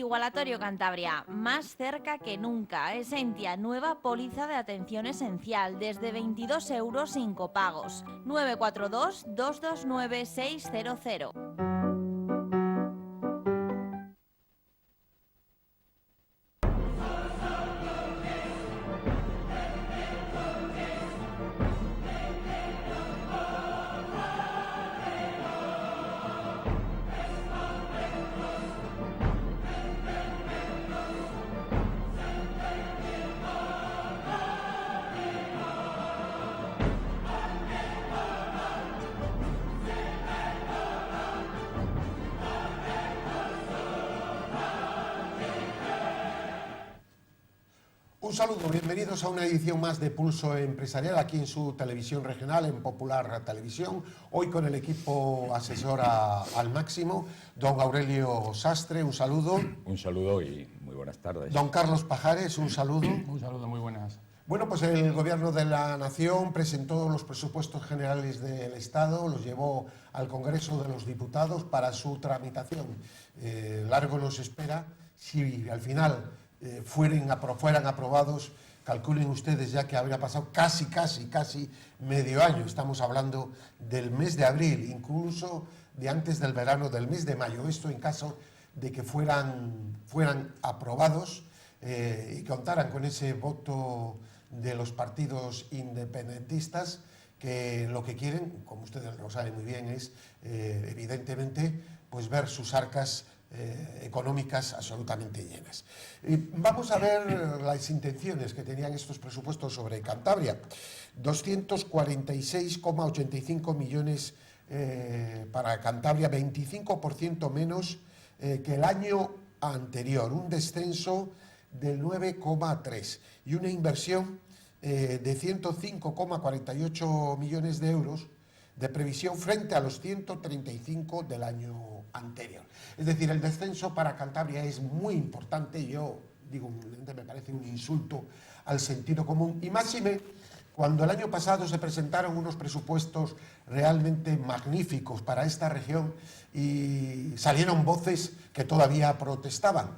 Igualatorio Cantabria, más cerca que nunca. Esentia, nueva póliza de atención esencial, desde 22 euros sin copagos. 942 229 600. Un saludo, bienvenidos a una edición más de Pulso Empresarial aquí en su televisión regional, en Popular Televisión. Hoy con el equipo asesor al máximo, don Aurelio Sastre, un saludo. Un saludo y muy buenas tardes. Don Carlos Pajares, un saludo. Un saludo, muy buenas. Bueno, pues el Gobierno de la Nación presentó los presupuestos generales del Estado, los llevó al Congreso de los Diputados para su tramitación. Largo nos espera si al final fueran aprobados. Calculen ustedes ya que habría pasado casi medio año. Estamos hablando del mes de abril, incluso de antes del verano, del mes de mayo. Esto en caso de que fueran aprobados y contaran con ese voto de los partidos independentistas, que lo que quieren, como ustedes lo saben muy bien, es evidentemente pues ver sus arcas económicas absolutamente llenas. Vamos a ver las intenciones que tenían estos presupuestos sobre Cantabria. 246,85 millones para Cantabria, 25% menos que el año anterior, un descenso del 9,3 y una inversión de 105,48 millones de euros de previsión frente a los 135 del año anterior. Es decir, el descenso para Cantabria es muy importante. Yo digo, me parece un insulto al sentido común, y máxime cuando el año pasado se presentaron unos presupuestos realmente magníficos para esta región y salieron voces que todavía protestaban.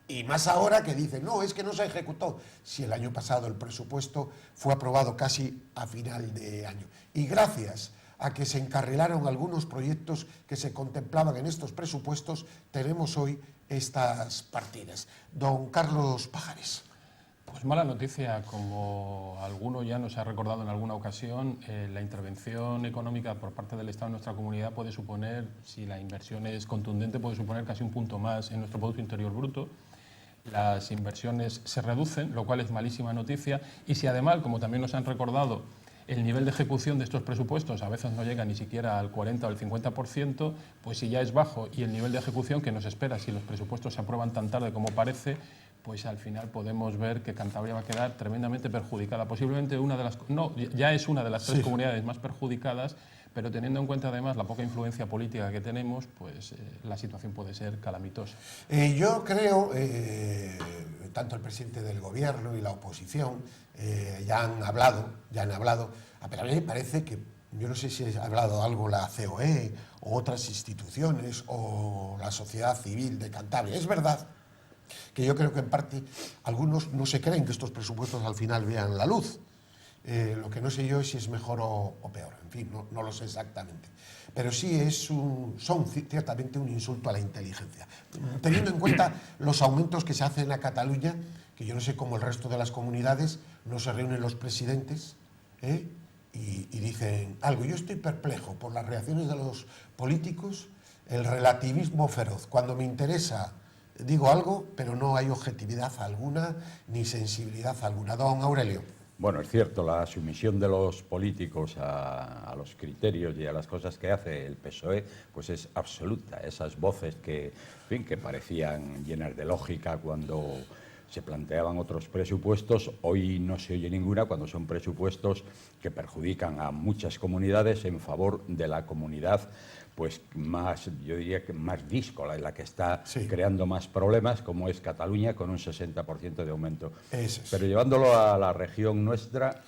Y más ahora que dicen, no, es que no se ejecutó. Si el año pasado el presupuesto fue aprobado casi a final de año. Y gracias a que se encarrilaron algunos proyectos que se contemplaban en estos presupuestos, tenemos hoy estas partidas. Don Carlos Pajares. Pues mala noticia, como alguno ya nos ha recordado en alguna ocasión, la intervención económica por parte del Estado en nuestra comunidad puede suponer, si la inversión es contundente, puede suponer casi un punto más en nuestro Producto Interior Bruto. Las inversiones se reducen, lo cual es malísima noticia, y si además, como también nos han recordado, el nivel de ejecución de estos presupuestos a veces no llega ni siquiera al 40 o al 50%, pues si ya es bajo y el nivel de ejecución que nos espera si los presupuestos se aprueban tan tarde como parece, pues al final podemos ver que Cantabria va a quedar tremendamente perjudicada. Posiblemente ya es una de las tres comunidades más perjudicadas, pero teniendo en cuenta además la poca influencia política que tenemos, pues la situación puede ser calamitosa. Yo creo, tanto el presidente del Gobierno y la oposición ya han hablado, pero a mí me parece que, yo no sé si ha hablado algo la COE o otras instituciones o la sociedad civil de Cantabria. Es verdad que yo creo que en parte algunos no se creen que estos presupuestos al final vean la luz. Lo que no sé yo es si es mejor o peor, en fin, no lo sé exactamente. Pero sí son ciertamente un insulto a la inteligencia. Teniendo en cuenta los aumentos que se hacen a Cataluña, que yo no sé cómo el resto de las comunidades no se reúnen los presidentes y dicen algo. Yo estoy perplejo por las reacciones de los políticos, el relativismo feroz. Cuando me interesa digo algo, pero no hay objetividad alguna ni sensibilidad alguna. Don Aurelio. Bueno, es cierto, la sumisión de los políticos a los criterios y a las cosas que hace el PSOE pues es absoluta. Esas voces que, en fin, que parecían llenas de lógica cuando se planteaban otros presupuestos, hoy no se oye ninguna cuando son presupuestos que perjudican a muchas comunidades en favor de la comunidad pues más, yo diría que más díscola, en la que está creando más problemas, como es Cataluña, con un 60% de aumento. Pero llevándolo a la región nuestra,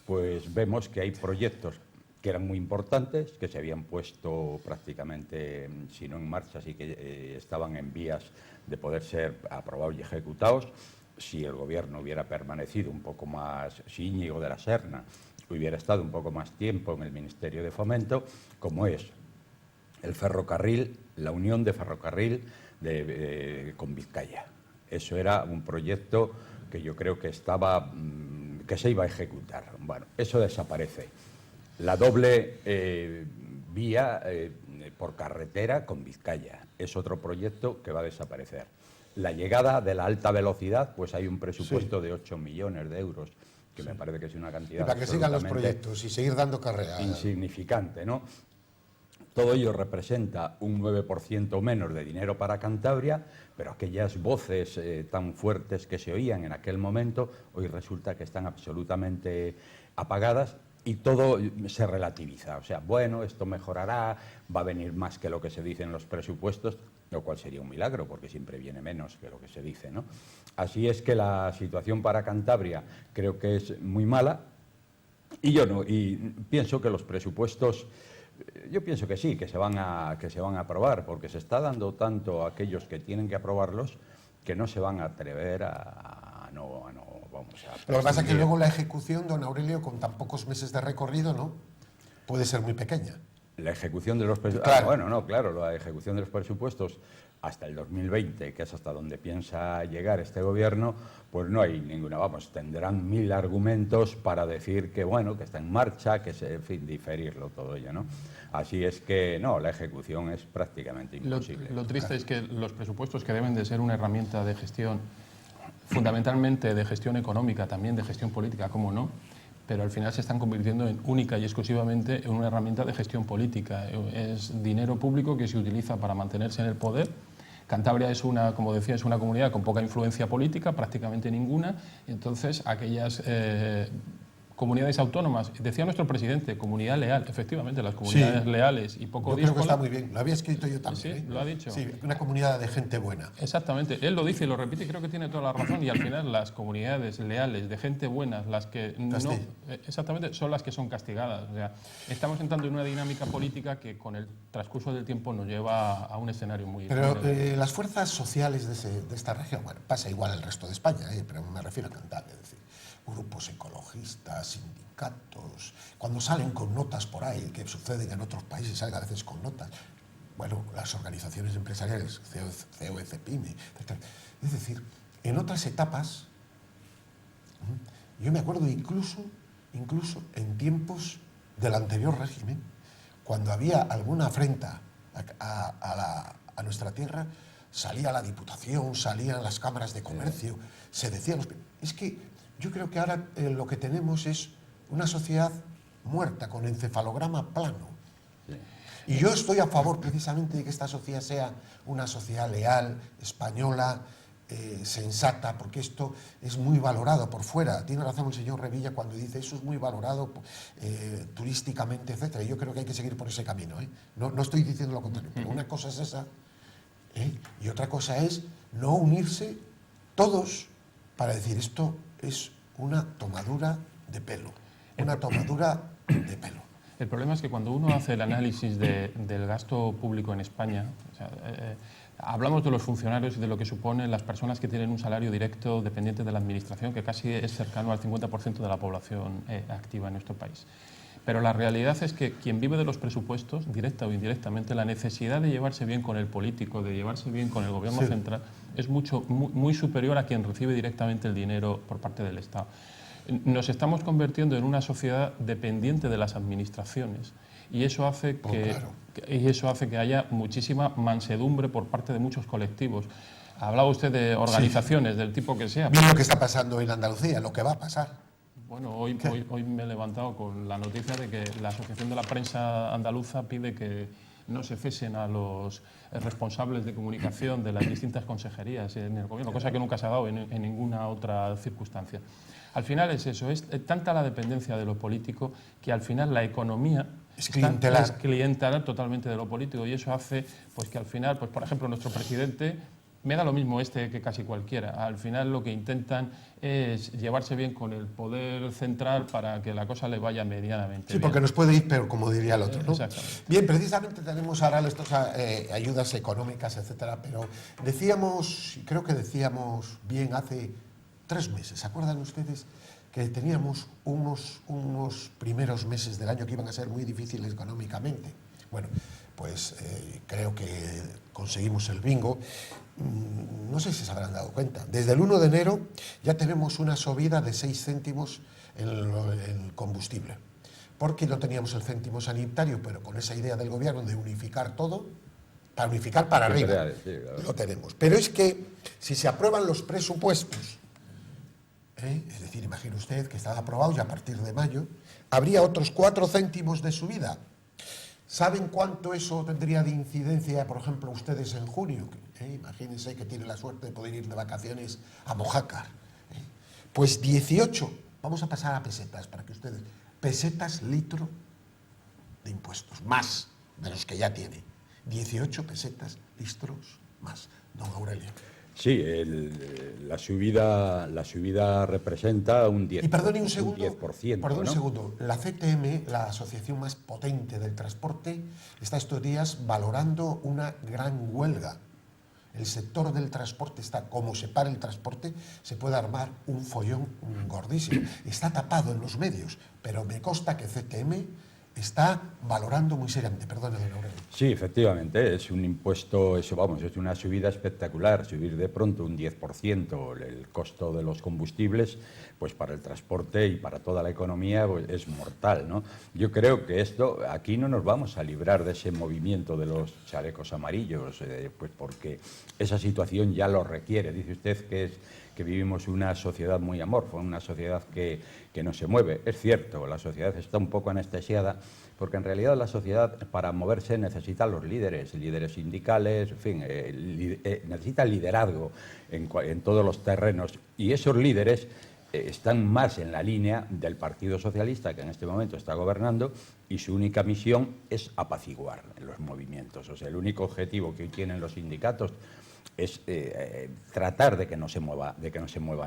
pues vemos que hay proyectos que eran muy importantes, que se habían puesto prácticamente, si no en marcha, sí que estaban en vías de poder ser aprobados y ejecutados. Si el gobierno hubiera permanecido un poco más, si Íñigo de la Serna hubiera estado un poco más tiempo en el Ministerio de Fomento, como es el ferrocarril, la unión de ferrocarril con Vizcaya. Eso era un proyecto que yo creo que que se iba a ejecutar. Bueno, eso desaparece. La doble vía por carretera con Vizcaya es otro proyecto que va a desaparecer. La llegada de la alta velocidad, pues hay un presupuesto de 8 millones de euros, que me parece que es una cantidad y para que sigan los proyectos y seguir dando carrera. Insignificante, ¿no? Todo ello representa un 9% menos de dinero para Cantabria, pero aquellas voces tan fuertes que se oían en aquel momento, hoy resulta que están absolutamente apagadas y todo se relativiza. O sea, bueno, esto mejorará, va a venir más que lo que se dice en los presupuestos, lo cual sería un milagro, porque siempre viene menos que lo que se dice, ¿no? Así es que la situación para Cantabria creo que es muy mala y pienso que los presupuestos... Yo pienso que sí, que se van a aprobar, porque se está dando tanto a aquellos que tienen que aprobarlos que no se van a atrever a Lo que pasa es que luego la ejecución, don Aurelio, con tan pocos meses de recorrido, ¿no?, puede ser muy pequeña. La ejecución de los presupuestos... Claro. La ejecución de los presupuestos hasta el 2020, que es hasta donde piensa llegar este gobierno, pues no hay ninguna, tendrán 1000 argumentos para decir que, bueno, que está en marcha, que en fin, diferirlo todo ello, ¿no? Así es que, no, la ejecución es prácticamente imposible. Lo triste es que los presupuestos, que deben de ser una herramienta de gestión, fundamentalmente de gestión económica, también de gestión política, cómo no, pero al final se están convirtiendo en única y exclusivamente en una herramienta de gestión política. Es dinero público que se utiliza para mantenerse en el poder. Cantabria es como decía, es una comunidad con poca influencia política, prácticamente ninguna. Entonces, aquellas comunidades autónomas, decía nuestro presidente, comunidad leal, efectivamente, las comunidades leales y poco díscolas. Yo creo que está muy bien, lo había escrito yo también. Sí, lo ha dicho. Sí, una comunidad de gente buena. Exactamente, él lo dice y lo repite y creo que tiene toda la razón, y al final las comunidades leales, de gente buena, las que exactamente, son las que son castigadas. O sea, estamos entrando en una dinámica política que con el transcurso del tiempo nos lleva a un escenario muy... Pero las fuerzas sociales de esta región, bueno, pasa igual el resto de España, pero me refiero a Cantabria, es decir, grupos ecologistas, sindicatos, cuando salen con notas por ahí, que suceden en otros países, salen a veces con notas, bueno, las organizaciones empresariales, COE, PYME, etc. Es decir, en otras etapas, yo me acuerdo incluso en tiempos del anterior régimen, cuando había alguna afrenta a nuestra tierra, salía la Diputación, salían las cámaras de comercio, se decían... Es que yo creo que ahora lo que tenemos es una sociedad muerta, con encefalograma plano. Y yo estoy a favor precisamente de que esta sociedad sea una sociedad leal, española, sensata, porque esto es muy valorado por fuera. Tiene razón el señor Revilla cuando dice eso es muy valorado turísticamente, etc. Yo creo que hay que seguir por ese camino. No estoy diciendo lo contrario, pero una cosa es esa y otra cosa es no unirse todos para decir esto es una tomadura de pelo, una tomadura de pelo. El problema es que cuando uno hace el análisis del gasto público en España, o sea, hablamos de los funcionarios y de lo que suponen las personas que tienen un salario directo dependiente de la administración, que casi es cercano al 50% de la población activa en nuestro país. Pero la realidad es que quien vive de los presupuestos, directa o indirectamente, la necesidad de llevarse bien con el político, de llevarse bien con el gobierno central, es muy superior a quien recibe directamente el dinero por parte del Estado. Nos estamos convirtiendo en una sociedad dependiente de las administraciones y eso hace que haya muchísima mansedumbre por parte de muchos colectivos. Hablaba usted de organizaciones del tipo que sea. Mira lo que está pasando en Andalucía, lo que va a pasar. Bueno, hoy me he levantado con la noticia de que la Asociación de la Prensa Andaluza pide que no se cesen a los responsables de comunicación de las distintas consejerías en el gobierno, cosa que nunca se ha dado en ninguna otra circunstancia. Al final es eso, es tanta la dependencia de lo político que al final la economía es clientelar totalmente de lo político y eso hace pues, que al final, pues, por ejemplo, nuestro presidente Me da lo mismo este que casi cualquiera. Al final lo que intentan es llevarse bien con el poder central para que la cosa le vaya medianamente Sí, bien. porque nos puede ir peor, como diría el otro, ¿no? Exactamente. Bien, precisamente tenemos ahora estas ayudas económicas, etcétera, pero decíamos, y creo que decíamos bien hace 3 meses, ¿se acuerdan ustedes? Que teníamos unos primeros meses del año que iban a ser muy difíciles económicamente. Bueno, pues creo que conseguimos el bingo. No sé si se habrán dado cuenta. Desde el 1 de enero ya tenemos una subida de 6 céntimos en el combustible. Porque no teníamos el céntimo sanitario, pero con esa idea del gobierno de unificar todo, para unificar para arriba, lo tenemos. Pero es que si se aprueban los presupuestos, es decir, imagine usted que están aprobados y a partir de mayo, habría otros 4 céntimos de subida. ¿Saben cuánto eso tendría de incidencia, por ejemplo, ustedes en junio? Imagínense que tienen la suerte de poder ir de vacaciones a Mojácar. Pues 18, vamos a pasar a pesetas, para que ustedes... pesetas litro de impuestos, más de los que ya tiene. 18 pesetas litros más, don Aurelio. Sí, la subida representa un 10%. Y perdone un segundo, ¿no? un segundo. La CTM, la asociación más potente del transporte, está estos días valorando una gran huelga. El sector del transporte está, como se para el transporte, se puede armar un follón gordísimo. Está tapado en los medios, pero me consta que CTM está valorando muy seriamente. Perdón, don Aurelio. Sí, efectivamente, es un impuesto, es una subida espectacular. Subir de pronto un 10% el costo de los combustibles, pues para el transporte y para toda la economía pues es mortal, ¿no? Yo creo que aquí no nos vamos a librar de ese movimiento de los chalecos amarillos, pues porque esa situación ya lo requiere. Dice usted que vivimos una sociedad muy amorfa, una sociedad que no se mueve. Es cierto, la sociedad está un poco anestesiada, porque en realidad la sociedad para moverse necesita los líderes sindicales, en fin, necesita liderazgo en todos los terrenos, y esos líderes están más en la línea del Partido Socialista, que en este momento está gobernando, y su única misión es apaciguar los movimientos. O sea, el único objetivo que hoy tienen los sindicatos es tratar de que no se mueva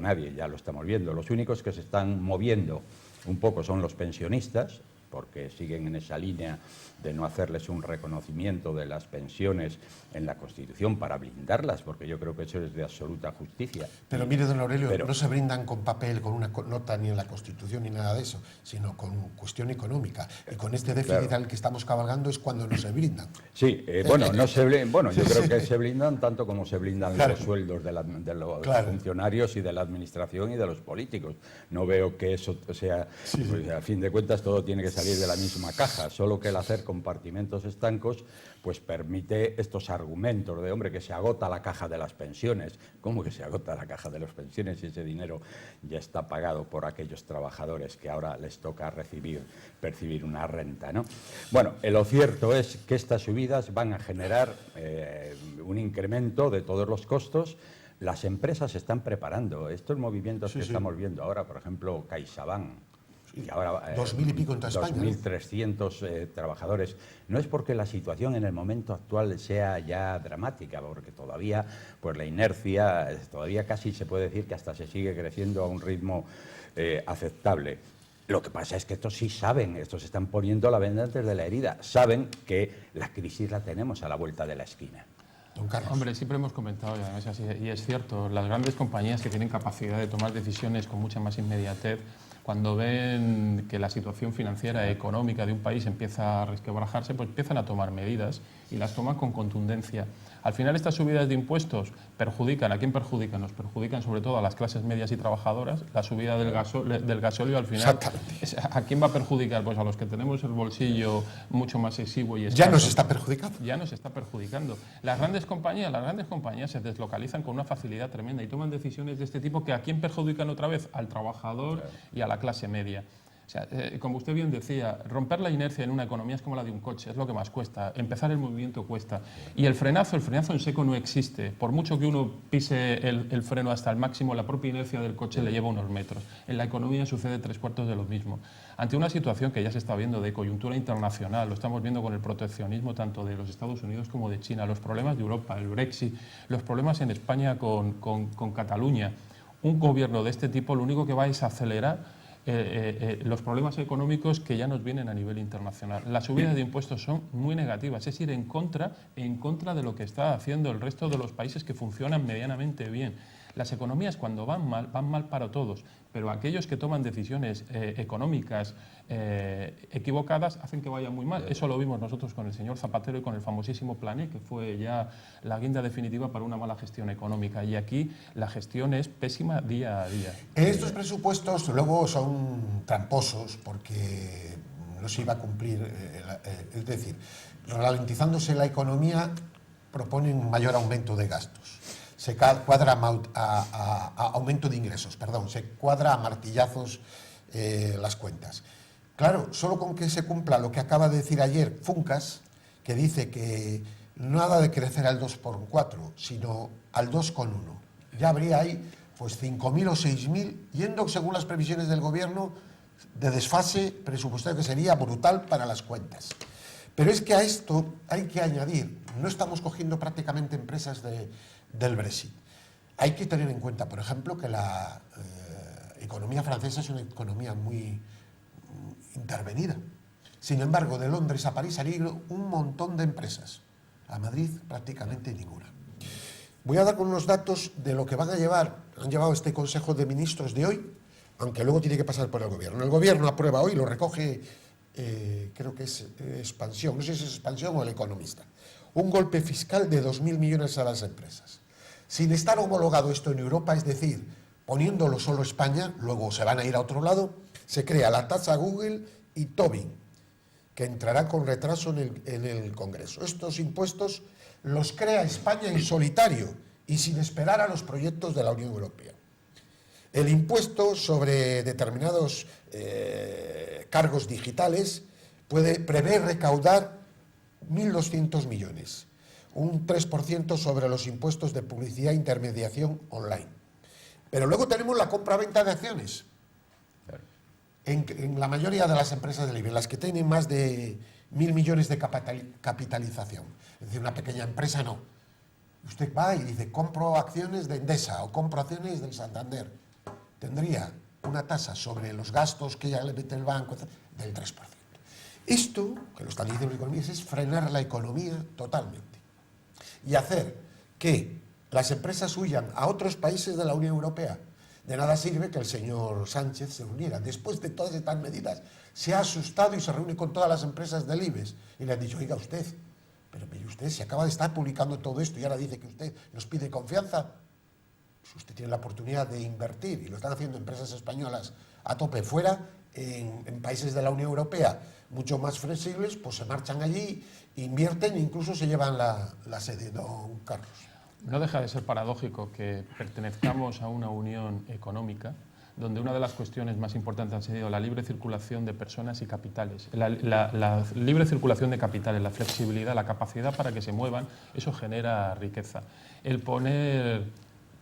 nadie. Ya lo estamos viendo. Los únicos que se están moviendo un poco son los pensionistas, porque siguen en esa línea de no hacerles un reconocimiento de las pensiones en la Constitución para blindarlas, porque yo creo que eso es de absoluta justicia. Pero mire, don Aurelio, no se brindan con papel, con una nota ni en la Constitución ni nada de eso, sino con cuestión económica. Y con este déficit al que estamos cabalgando es cuando no se brindan. Sí, yo creo que se blindan tanto como se blindan los sueldos de los funcionarios y de la administración y de los políticos. No veo que eso sea, pues, a fin de cuentas todo tiene que salir de la misma caja, solo que el hacer compartimentos estancos pues permite estos argumentos de, hombre, que se agota la caja de las pensiones. ¿Cómo que se agota la caja de las pensiones si ese dinero ya está pagado por aquellos trabajadores que ahora les toca percibir una renta, ¿no? Bueno, lo cierto es que estas subidas van a generar un incremento de todos los costos. Las empresas se están preparando. Estos movimientos que estamos viendo ahora, por ejemplo, CaixaBank, y ahora 2.000 y pico en toda España, 2.300 trabajadores. No es porque la situación en el momento actual sea ya dramática, porque todavía pues la inercia, todavía casi se puede decir que hasta se sigue creciendo a un ritmo aceptable. Lo que pasa es que estos sí saben, estos se están poniendo la venda antes de la herida, saben que la crisis la tenemos a la vuelta de la esquina. Don Carlos. Hombre, siempre hemos comentado, y es cierto, las grandes compañías que tienen capacidad de tomar decisiones con mucha más inmediatez, cuando ven que la situación financiera, económica de un país empieza a resquebrajarse, pues empiezan a tomar medidas y las toman con contundencia. Al final estas subidas de impuestos perjudican, ¿a quién perjudican? Nos perjudican sobre todo a las clases medias y trabajadoras. La subida del gasóleo al final, ¿a quién va a perjudicar? Pues a los que tenemos el bolsillo mucho más exiguo y escaso. Ya nos está perjudicando. Ya nos está perjudicando. Las grandes compañías se deslocalizan con una facilidad tremenda y toman decisiones de este tipo que ¿a quién perjudican otra vez? Al trabajador y a la clase media. O sea, como usted bien decía, romper la inercia en una economía es como la de un coche, es lo que más cuesta. Empezar el movimiento cuesta. Y el frenazo en seco no existe. Por mucho que uno pise el freno hasta el máximo, la propia inercia del coche le lleva unos metros. En la economía sucede 3/4 de lo mismo. Ante una situación que ya se está viendo de coyuntura internacional, lo estamos viendo con el proteccionismo tanto de los Estados Unidos como de China, los problemas de Europa, el Brexit, los problemas en España con Cataluña. Un gobierno de este tipo lo único que va es acelerar los problemas económicos que ya nos vienen a nivel internacional. Las subidas de impuestos son muy negativas, es ir en contra de lo que está haciendo el resto de los países que funcionan medianamente bien. Las economías cuando van mal para todos, pero aquellos que toman decisiones económicas equivocadas hacen que vaya muy mal. Eso lo vimos nosotros con el señor Zapatero y con el famosísimo Plan E, que fue ya la guinda definitiva para una mala gestión económica. Y aquí la gestión es pésima día a día. Estos presupuestos luego son tramposos porque no se iba a cumplir, es decir, ralentizándose la economía proponen un mayor aumento de gastos. Se cuadra a aumento de ingresos, perdón, se cuadra a martillazos las cuentas. Claro, solo con que se cumpla lo que acaba de decir ayer Funcas, que dice que nada de crecer al 2,4, sino al 2,1. Ya habría ahí pues 5.000 o 6.000, yendo según las previsiones del gobierno, de desfase presupuestario que sería brutal para las cuentas. Pero es que a esto hay que añadir, no estamos cogiendo prácticamente empresas del Brexit. Hay que tener en cuenta, por ejemplo, que la economía francesa es una economía muy intervenida. Sin embargo, de Londres a París salieron un montón de empresas. A Madrid prácticamente ninguna. Voy a dar con unos datos de lo que han llevado este Consejo de Ministros de hoy, aunque luego tiene que pasar por el Gobierno. El Gobierno aprueba hoy, lo recoge, creo que es Expansión, no sé si es Expansión o El Economista, un golpe fiscal de 2.000 millones a las empresas. Sin estar homologado esto en Europa, es decir, poniéndolo solo España, luego se van a ir a otro lado, se crea la tasa Google y Tobin, que entrará con retraso en el Congreso. Estos impuestos los crea España en solitario y sin esperar a los proyectos de la Unión Europea. El impuesto sobre determinados cargos digitales prevé recaudar 1.200 millones, un 3% sobre los impuestos de publicidad e intermediación online. Pero luego tenemos la compra-venta de acciones. En la mayoría de las empresas del IBEX, las que tienen más de 1.000 millones de capitalización. Es decir, una pequeña empresa no. Usted va y dice, compro acciones de Endesa o compro acciones del Santander. Tendría una tasa sobre los gastos que ya le mete el banco del 3%. Esto, que lo están diciendo los economistas, es frenar la economía totalmente y hacer que las empresas huyan a otros países de la Unión Europea. De nada sirve que el señor Sánchez se uniera. Después de todas estas medidas, se ha asustado y se reúne con todas las empresas del IBEX y le han dicho, oiga usted, pero mire usted, se acaba de estar publicando todo esto y ahora dice que usted nos pide confianza. Pues usted tiene la oportunidad de invertir, y lo están haciendo empresas españolas a tope fuera, en países de la Unión Europea mucho más flexibles, pues se marchan allí, invierten e incluso se llevan la sede, don Carlos. No deja de ser paradójico que pertenezcamos a una unión económica donde una de las cuestiones más importantes ha sido la libre circulación de personas y capitales. La libre circulación de capitales, la flexibilidad, la capacidad para que se muevan, eso genera riqueza. El poner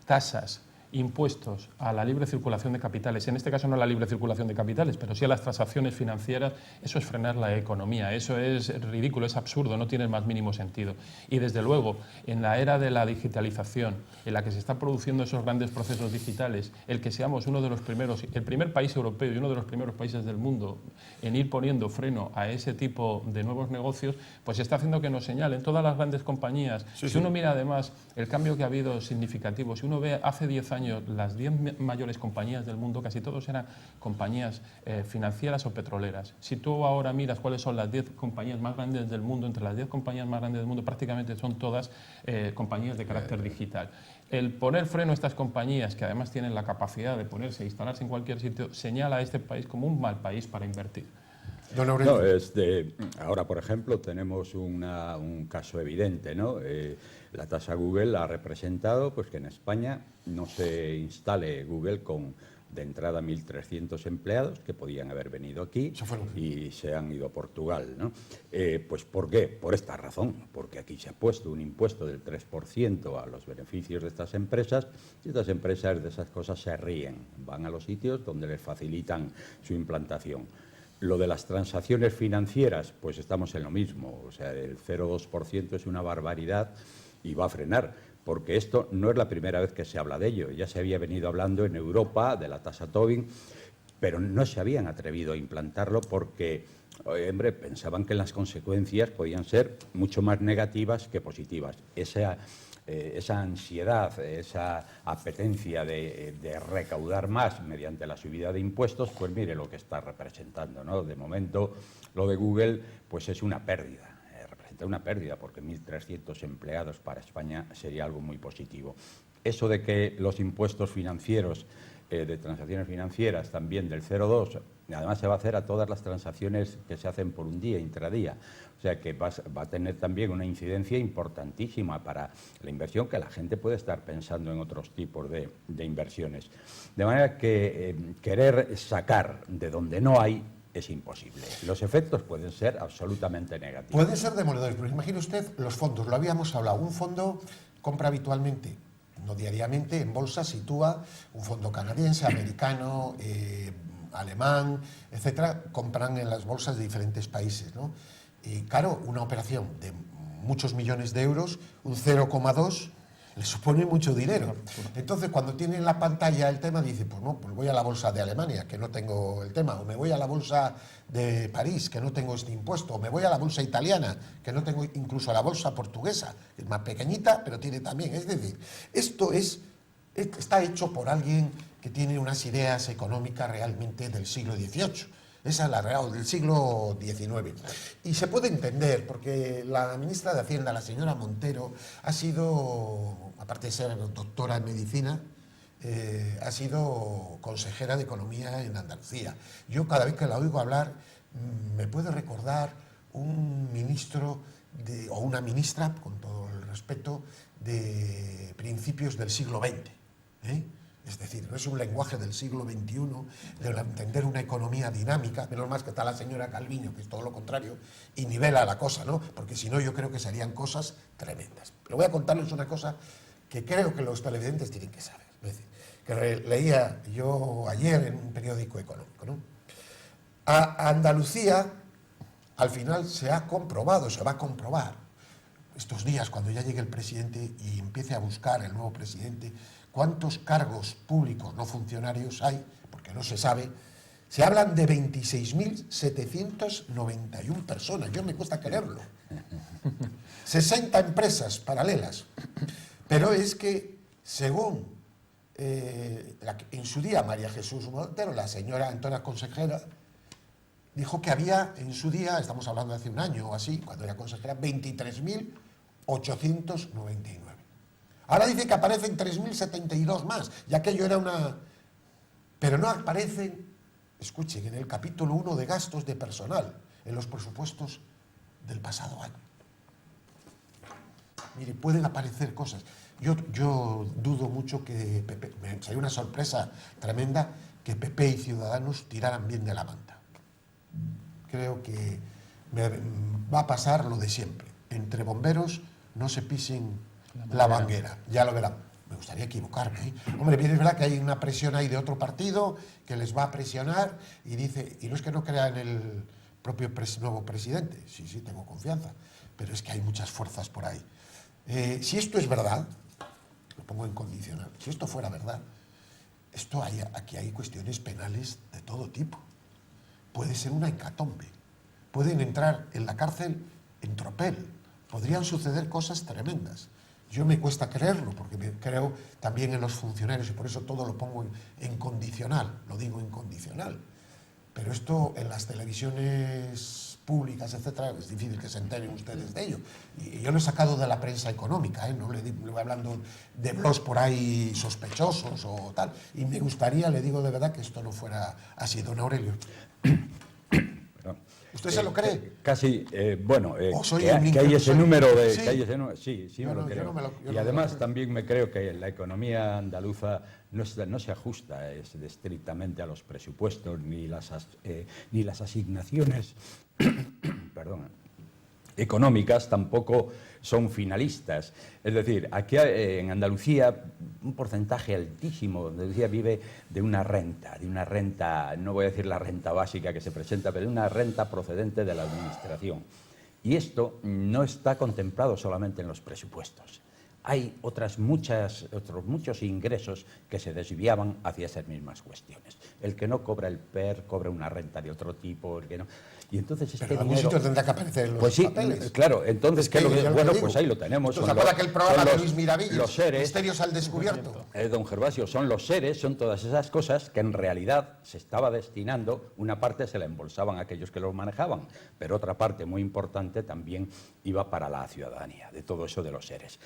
tasas, impuestos a la libre circulación de capitales, en este caso no a la libre circulación de capitales, pero sí a las transacciones financieras, eso es frenar la economía, eso es ridículo, es absurdo, no tiene el más mínimo sentido. Y desde luego, en la era de la digitalización, en la que se están produciendo esos grandes procesos digitales, el que seamos uno de los primeros, el primer país europeo y uno de los primeros países del mundo en ir poniendo freno a ese tipo de nuevos negocios, pues está haciendo que nos señalen todas las grandes compañías. Si uno mira además el cambio que ha habido significativo, si uno ve hace 10 años las 10 mayores compañías del mundo, casi todos eran compañías financieras o petroleras. Si tú ahora miras cuáles son las 10 compañías más grandes del mundo, entre las 10 compañías más grandes del mundo prácticamente son todas compañías de carácter digital. El poner freno a estas compañías, que además tienen la capacidad de ponerse e instalarse en cualquier sitio, señala a este país como un mal país para invertir. No, ahora, por ejemplo, tenemos un caso evidente, ¿no? La tasa Google ha representado pues, que en España no se instale Google con De entrada 1.300 empleados que podían haber venido aquí y se han ido a Portugal, ¿no? Pues ¿por qué? Por esta razón, porque aquí se ha puesto un impuesto del 3% a los beneficios de estas empresas y estas empresas de esas cosas se ríen, van a los sitios donde les facilitan su implantación. Lo de las transacciones financieras, pues estamos en lo mismo, o sea, el 0,2% es una barbaridad y va a frenar. Porque esto no es la primera vez que se habla de ello. Ya se había venido hablando en Europa de la tasa Tobin, pero no se habían atrevido a implantarlo porque, hombre, pensaban que las consecuencias podían ser mucho más negativas que positivas. Esa ansiedad, esa apetencia de recaudar más mediante la subida de impuestos, pues mire lo que está representando, ¿no? De momento, lo de Google, pues es una pérdida. Una pérdida, porque 1.300 empleados para España sería algo muy positivo. Eso de que los impuestos financieros, de transacciones financieras, también del 0,2, además se va a hacer a todas las transacciones que se hacen por un día, intradía. O sea que va a tener también una incidencia importantísima para la inversión, que la gente puede estar pensando en otros tipos de inversiones. De manera que querer sacar de donde no hay es imposible. Los efectos pueden ser absolutamente negativos. Pueden ser demoledores, pero imagine usted los fondos, lo habíamos hablado, un fondo compra habitualmente, no diariamente, en bolsa, sitúa un fondo canadiense, americano, alemán, etcétera, compran en las bolsas de diferentes países, ¿no? Y claro, una operación de muchos millones de euros, un 0,2, le supone mucho dinero. Entonces, cuando tiene en la pantalla el tema, dice, pues no, pues voy a la bolsa de Alemania, que no tengo el tema, o me voy a la bolsa de París, que no tengo este impuesto, o me voy a la bolsa italiana, que no tengo, incluso a la bolsa portuguesa, que es más pequeñita, pero tiene también. Es decir, esto está hecho por alguien que tiene unas ideas económicas realmente del siglo XVIII. Esa es la real del siglo XIX. Y se puede entender, porque la ministra de Hacienda, la señora Montero, ha sido, aparte de ser doctora en medicina, ha sido consejera de Economía en Andalucía. Yo cada vez que la oigo hablar, me puede recordar un ministro o una ministra, con todo el respeto, de principios del siglo XX, ¿eh? Es decir, no es un lenguaje del siglo XXI, de entender una economía dinámica, menos más que está la señora Calviño, que es todo lo contrario, y nivela la cosa, ¿no? Porque si no, yo creo que serían cosas tremendas. Pero voy a contarles una cosa que creo que los televidentes tienen que saber. Es decir, que leía yo ayer en un periódico económico, ¿no? A Andalucía, al final se ha comprobado, se va a comprobar, estos días, cuando ya llegue el presidente y empiece a buscar el nuevo presidente, cuántos cargos públicos no funcionarios hay, porque no se sabe. Se hablan de 26.791 personas, yo me cuesta creerlo. 60 empresas paralelas. Pero es que, según en su día María Jesús Montero, la señora Antonia consejera, dijo que había en su día, estamos hablando de hace un año o así, cuando era consejera, 23.899. Ahora dice que aparecen 3.072 más, y aquello era una... Pero no aparecen, escuchen, en el capítulo 1 de gastos de personal, en los presupuestos del pasado año. Mire, pueden aparecer cosas. Yo dudo mucho que PP, sería una sorpresa tremenda que PP y Ciudadanos tiraran bien de la manta. Creo que va a pasar lo de siempre. Entre bomberos no se pisen la manguera, ya lo verán. Me gustaría equivocarme, ¿eh? Hombre, bien es verdad que hay una presión ahí de otro partido que les va a presionar y dice, y no es que no crea en el propio nuevo presidente, sí, tengo confianza, pero es que hay muchas fuerzas por ahí. Si esto es verdad, lo pongo en condicional, si esto fuera verdad, aquí hay cuestiones penales de todo tipo. Puede ser una hecatombe, pueden entrar en la cárcel en tropel, podrían suceder cosas tremendas. Yo me cuesta creerlo, porque creo también en los funcionarios y por eso todo lo pongo en condicional, lo digo en condicional. Pero esto en las televisiones públicas, etcétera, es difícil que se enteren ustedes de ello. Y yo lo he sacado de la prensa económica, no le voy hablando de blogs por ahí sospechosos o tal. Y me gustaría, le digo de verdad, que esto no fuera así. Don Aurelio. ¿no? ¿Usted se lo cree? Casi, bueno, ¿O soy que un hay ese soy- número de... Sí. que hay ese número, sí, Yo me lo no, yo creo. no me lo- yo Y no me lo además creo. también me creo que la economía andaluza no se ajusta estrictamente a los presupuestos ni las asignaciones perdón, económicas tampoco son finalistas. Es decir, aquí en Andalucía un porcentaje altísimo de Andalucía vive de una renta, no voy a decir la renta básica que se presenta, pero de una renta procedente de la administración. Y esto no está contemplado solamente en los presupuestos. Hay otros muchos ingresos que se desviaban hacia esas mismas cuestiones. El que no cobra el PER cobra una renta de otro tipo, el que no... Y entonces Pero este en algún dinero... sitio tendrá que aparecer en los Pues sí, papeles. claro, entonces, Es que ¿qué es lo que- yo lo bueno, digo. pues ahí lo tenemos. ¿Se son acuerda los- aquel programa son de los- Luis Miravilles? Los seres, Misterios al descubierto. don Gervasio, son los seres, son todas esas cosas que en realidad se estaba destinando, una parte se la embolsaban a aquellos que los manejaban, pero otra parte muy importante también iba para la ciudadanía, de todo eso de los seres.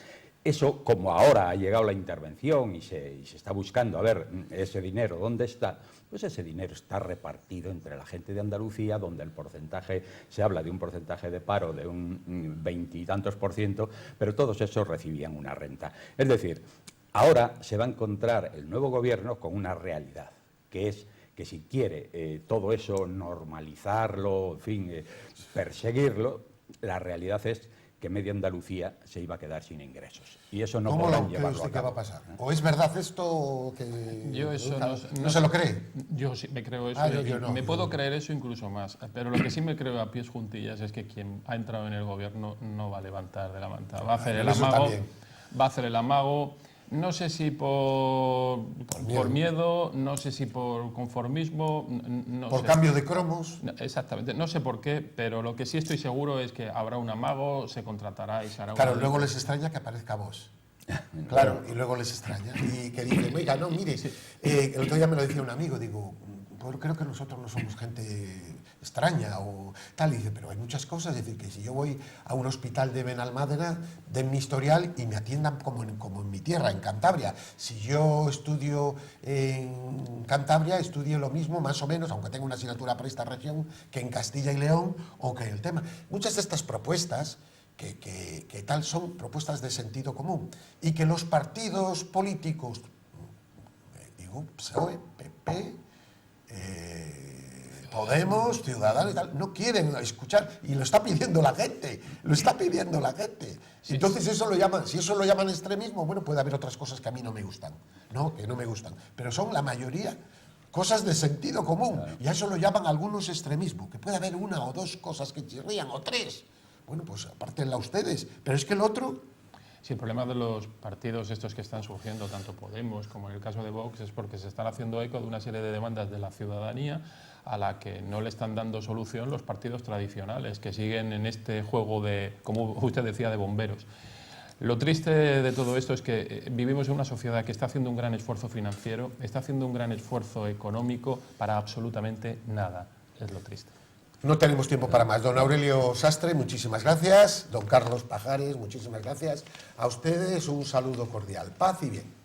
Eso, como ahora ha llegado la intervención y se está buscando a ver ese dinero dónde está, pues ese dinero está repartido entre la gente de Andalucía, donde el porcentaje, se habla de un porcentaje de paro de un 20 y tantos %, pero todos esos recibían una renta. Es decir, ahora se va a encontrar el nuevo gobierno con una realidad, que es que si quiere todo eso normalizarlo, en fin, perseguirlo, la realidad es que media Andalucía se iba a quedar sin ingresos. Y eso no ¿Cómo podrán lo cree llevarlo usted a que va cabo. a pasar? ¿O es verdad esto que Yo eso no se lo cree? Yo sí me creo eso. Yo no. Me puedo creer eso incluso más. Pero lo que sí me creo a pies juntillas es que quien ha entrado en el gobierno no va a levantar de la manta. Va a hacer el Eso amago. también. Va a hacer el amago. No sé si por miedo, no sé si por conformismo, no Por sé. cambio de cromos. No, exactamente, no sé por qué, pero lo que sí estoy seguro es que habrá un amago, se contratará y se hará Claro, una... luego les extraña que aparezca vos. Claro, y luego les extraña. Y que dicen, oiga, no, mire, el otro día me lo decía un amigo, digo, pues creo que nosotros no somos gente extraña o tal. Y dice, pero hay muchas cosas. Es decir, que si yo voy a un hospital de Benalmádena, den mi historial y me atiendan como en mi tierra, en Cantabria. Si yo estudio en Cantabria, estudio lo mismo, más o menos, aunque tenga una asignatura para esta región, que en Castilla y León o que el tema. Muchas de estas propuestas que tal son propuestas de sentido común y que los partidos políticos, digo, PSOE, PP, Podemos, Ciudadanos y tal, no quieren escuchar y lo está pidiendo la gente, Entonces eso lo llaman, si eso lo llaman extremismo, bueno, puede haber otras cosas que a mí no me gustan, que no me gustan, pero son la mayoría cosas de sentido común, claro. Y a eso lo llaman algunos extremismo, que puede haber una o dos cosas que chirrían, o tres. Bueno, pues apártenla ustedes, pero es que el otro... Sí, el problema de los partidos estos que están surgiendo, tanto Podemos como en el caso de Vox, es porque se están haciendo eco de una serie de demandas de la ciudadanía a la que no le están dando solución los partidos tradicionales, que siguen en este juego de, como usted decía, de bomberos. Lo triste de todo esto es que vivimos en una sociedad que está haciendo un gran esfuerzo financiero, está haciendo un gran esfuerzo económico para absolutamente nada. Es lo triste. No tenemos tiempo para más. Don Aurelio Sastre, muchísimas gracias. Don Carlos Pajares, muchísimas gracias. A ustedes un saludo cordial. Paz y bien.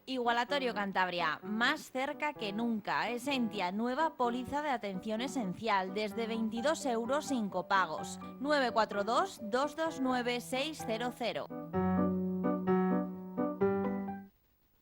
Igualatorio Cantabria, más cerca que nunca. Esentia, nueva póliza de atención esencial, desde 22 € sin copagos. 942-229-600.